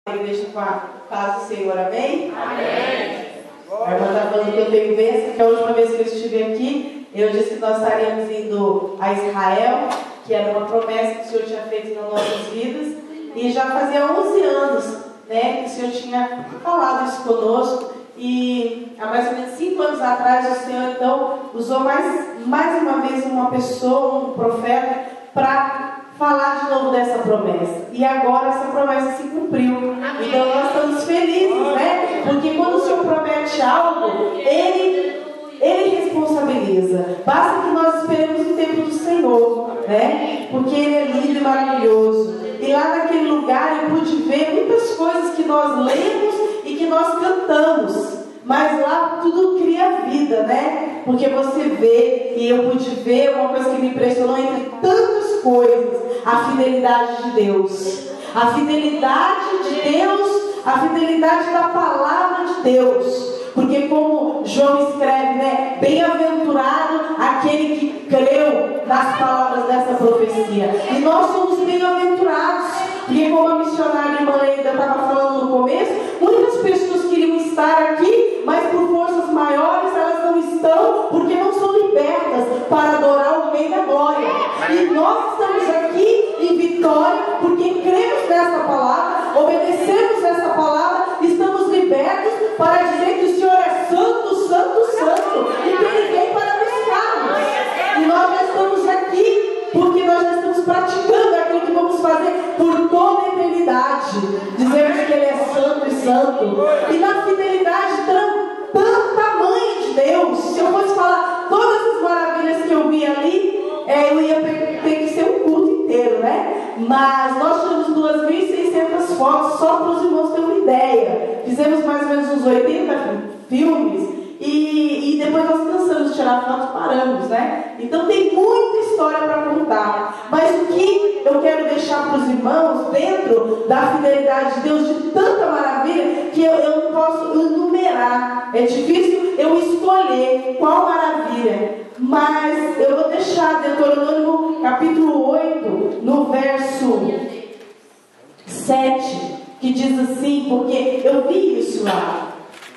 A igreja com a paz do Senhor, amém? Amém. A irmã está falando que eu tenho bênção, que a última vez que eu estive aqui, eu disse que nós estaríamos indo a Israel, que era uma promessa que o Senhor tinha feito nas nossas vidas, e já fazia 11 anos, né, que o Senhor tinha falado isso conosco, e há mais ou menos 5 anos atrás o Senhor então usou mais uma vez uma pessoa, um profeta, para falar de novo dessa promessa. E agora essa promessa se cumpriu. Então nós estamos felizes, né? Porque quando o Senhor promete algo, Ele responsabiliza. Basta que nós esperemos o tempo do Senhor, né? Porque Ele é lindo e maravilhoso. E lá naquele lugar eu pude ver muitas coisas que nós lemos e que nós cantamos. Mas lá tudo cria vida, né? Porque você vê, e eu pude ver uma coisa que me impressionou entre tantas coisas: a fidelidade de Deus. A fidelidade de Deus, a fidelidade da palavra de Deus. Porque como João escreve, né? Bem-aventurado aquele que creu nas palavras dessa profecia. E nós somos bem-aventurados. Porque como a missionária irmã Leida estava falando no começo, muitas pessoas queriam estar aqui, mas por forças maiores elas não estão, porque não são libertas para adorar o Rei da Glória. E nós estamos aqui em vitória, porque cremos nessa palavra, obedecemos essa palavra, estamos libertos para dizer que o Senhor é santo, santo, santo, e que Ele vem para buscar-nos. E nós já estamos aqui, porque nós já estamos praticando aquilo que vamos fazer por toda a eternidade. Dizemos que Ele é santo e santo. E na fidelidade tamanha de Deus, se eu fosse falar todas as maravilhas que eu vi ali, eu ia ter que ser um culto inteiro, né? Mas nós tiramos 2.600 fotos, só para os irmãos terem uma ideia. Fizemos mais ou menos uns 80 filmes. E depois nós cansamos de tirar fotos, paramos, né? Então tem muita história para contar. Mas o que eu quero deixar para os irmãos, dentro da fidelidade de Deus, de tanta maravilha, que eu não posso enumerar. É difícil eu escolher qual maravilha. Mas eu vou deixar Deuteronômio capítulo 8, no verso 7, que diz assim, porque eu vi isso lá.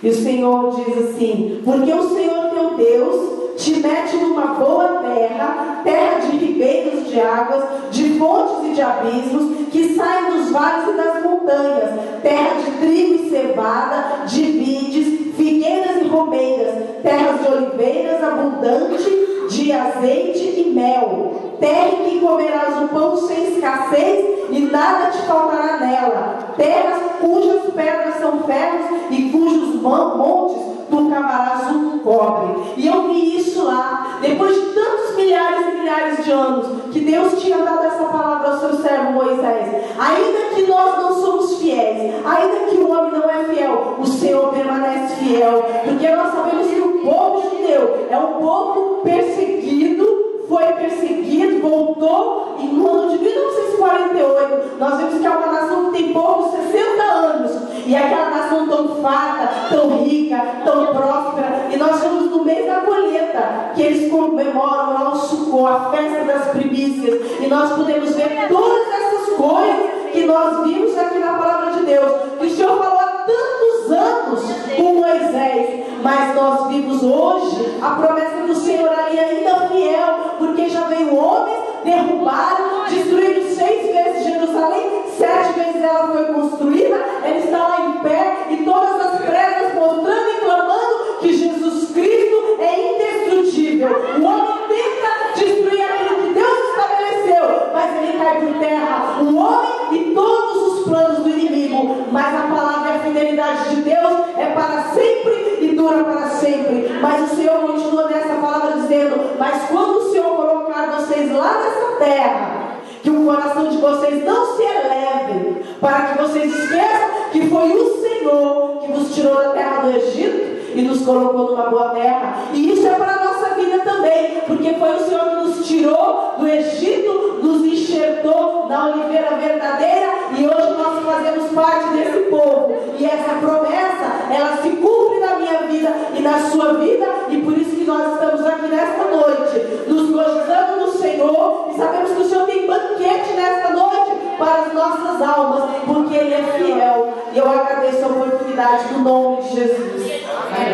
E o Senhor diz assim: porque o Senhor teu Deus te mete numa boa terra, terra de ribeiros de águas, de fontes e de abismos, que saem dos vales e das montanhas, terra de trigo e cevada, de vides, figueiras e romeiras, terras de oliveiras abundante, de azeite e mel, terra em que comerás o pão sem escassez e nada te faltará nela, terras cujas pedras são ferros e cujos montes tu cavarás o cobre. E eu vi isso lá, depois de tantos milhares e milhares de anos que Deus tinha dado essa palavra ao seu servo Moisés. Ainda que nós não somos fiéis, ainda que o homem não é fiel, o Senhor permanece fiel, porque nós sabemos que o povo judeu é um povo perseguido, foi perseguido, voltou, e no ano de 1948 nós vemos que é uma nação que tem poucos 60 anos, e aquela nação tão farta, tão rica, tão próspera, e nós estamos no mês da colheita, que eles comemoram lá o Sukkot, a festa das primícias, e nós podemos ver todas essas coisas que nós vimos aqui na palavra de Deus, que o Senhor falou há tantos anos com Moisés, mas nós vimos hoje a promessa do Senhor ali ainda fiel, porque já veio homens, derrubaram, destruíram 6 vezes Jerusalém, 7 vezes ela foi construída, ele está lá em pé, e todas as pregas mostrando e clamando que Jesus Cristo é indestrutível. O homem tenta destruir aquilo que Deus estabeleceu, mas ele cai por terra, o homem e todos os planos do inimigo. Mas a palavra e a fidelidade de Deus é para sempre e dura para sempre. Mas o Senhor continua nessa palavra dizendo: mas quando o Senhor colocar vocês lá nessa terra, que o coração de vocês não se eleve, para que vocês esqueçam que foi o Senhor que vos tirou da terra do Egito e nos colocou numa boa terra. E isso é para a nossa vida também, porque foi o Senhor que nos tirou do Egito, nos enxertou na oliveira verdadeira, e hoje nós fazemos parte desse povo. E essa promessa, ela se cumpre na minha vida e na sua vida, e por isso que nós estamos aqui nesta noite, nos gozando no Senhor, e sabemos que o Senhor tem banquete nesta noite para as nossas almas, porque Ele é fiel. E eu agradeço a oportunidade no nome de Jesus. Amém.